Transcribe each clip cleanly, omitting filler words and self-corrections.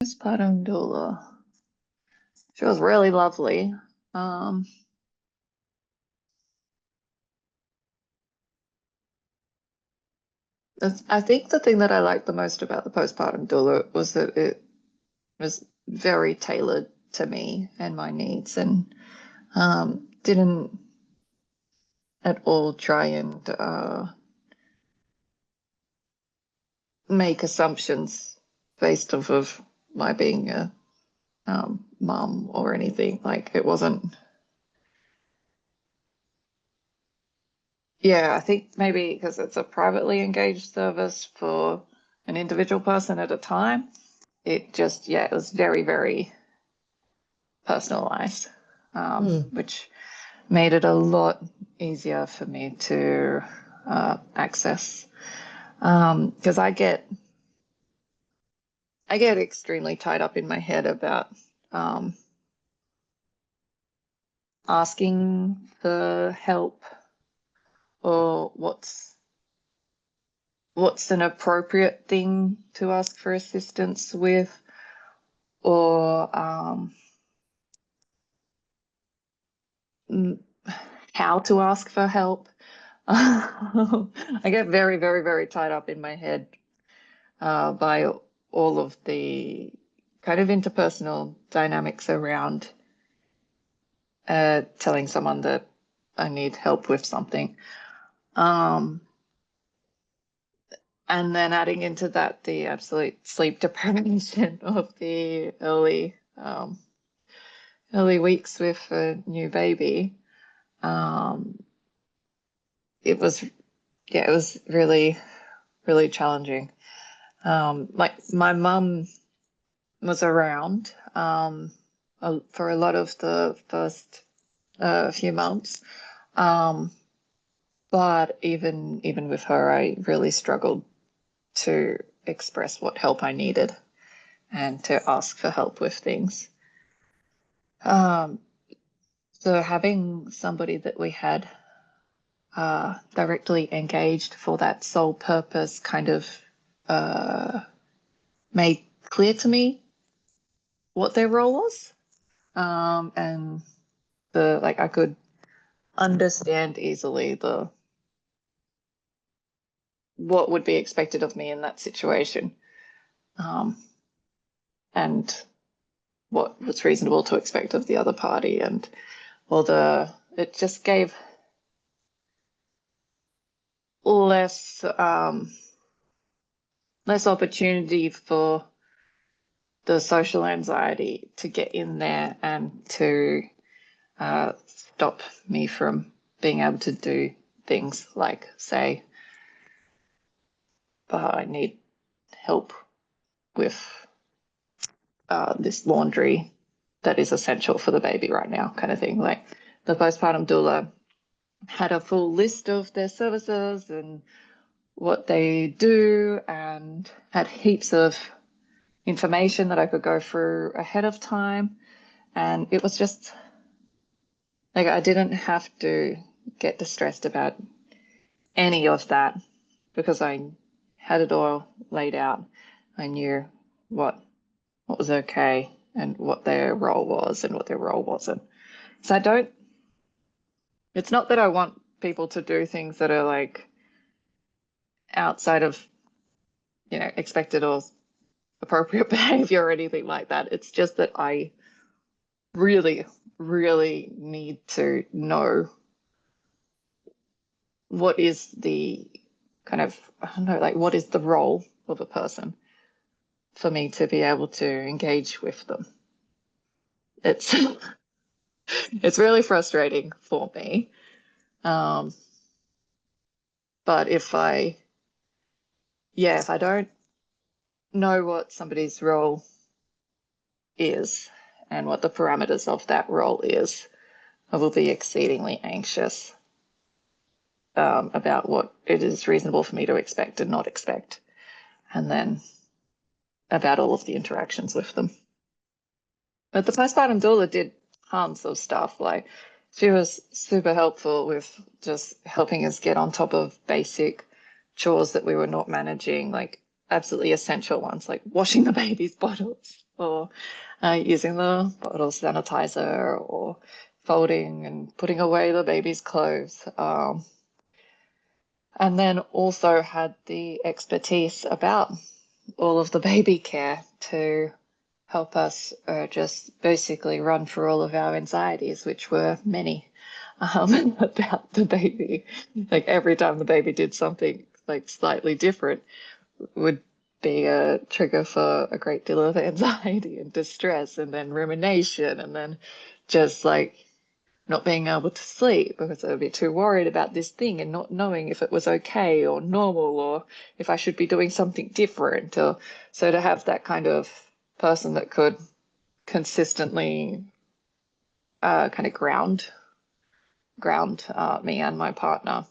Postpartum doula. She was really lovely. Um, I think the thing that I liked the most about the postpartum doula was that it was very tailored to me and my needs, and didn't at all try and make assumptions based off of my being a mum or anything. Like it wasn't. Yeah, I think maybe because it's a privately engaged service for an individual person at a time, it just, yeah, it was very, very personalized, which made it a lot easier for me to access. Because I get extremely tied up in my head about asking for help or what's an appropriate thing to ask for assistance with, or how to ask for help. I get very, very, very tied up in my head by all of the kind of interpersonal dynamics around telling someone that I need help with something. And then adding into that the absolute sleep deprivation of the early weeks with a new baby. It was really, really challenging. Like my mum was around for a lot of the first few months, but even with her, I really struggled to express what help I needed and to ask for help with things. So having somebody that we had directly engaged for that sole purpose kind of made clear to me what their role was, and I could understand easily what would be expected of me in that situation, and what was reasonable to expect of the other party, and it just gave less opportunity for the social anxiety to get in there and to stop me from being able to do things like say, I need help with this laundry that is essential for the baby right now, kind of thing. Like the postpartum doula had a full list of their services and what they do, and had heaps of information that I could go through ahead of time. And it was just like I didn't have to get distressed about any of that because I had it all laid out. I knew what was okay and what their role was and what their role wasn't. So it's not that I want people to do things that are like outside of, expected or appropriate behavior or anything like that. It's just that I really, really need to know what is the kind of, I don't know, like what is the role of a person for me to be able to engage with them. It's it's really frustrating for me. But if I don't know what somebody's role is and what the parameters of that role is, I will be exceedingly anxious about what it is reasonable for me to expect and not expect, and then about all of the interactions with them. But the postpartum doula did tons of stuff. Like she was super helpful with just helping us get on top of basic chores that we were not managing, like absolutely essential ones, like washing the baby's bottles. or using the bottle sanitizer, or folding and putting away the baby's clothes. And then also had the expertise about all of the baby care to help us just basically run through all of our anxieties, which were many, about the baby. Like every time the baby did something like slightly different would be a trigger for a great deal of anxiety and distress, and then rumination, and then just like not being able to sleep because I would be too worried about this thing and not knowing if it was okay or normal, or if I should be doing something different. Or so to have that kind of person that could consistently kind of ground me and my partner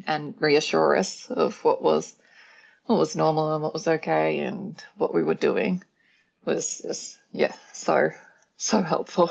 and reassure us of what was normal and what was okay and what we were doing was just, yeah, so helpful.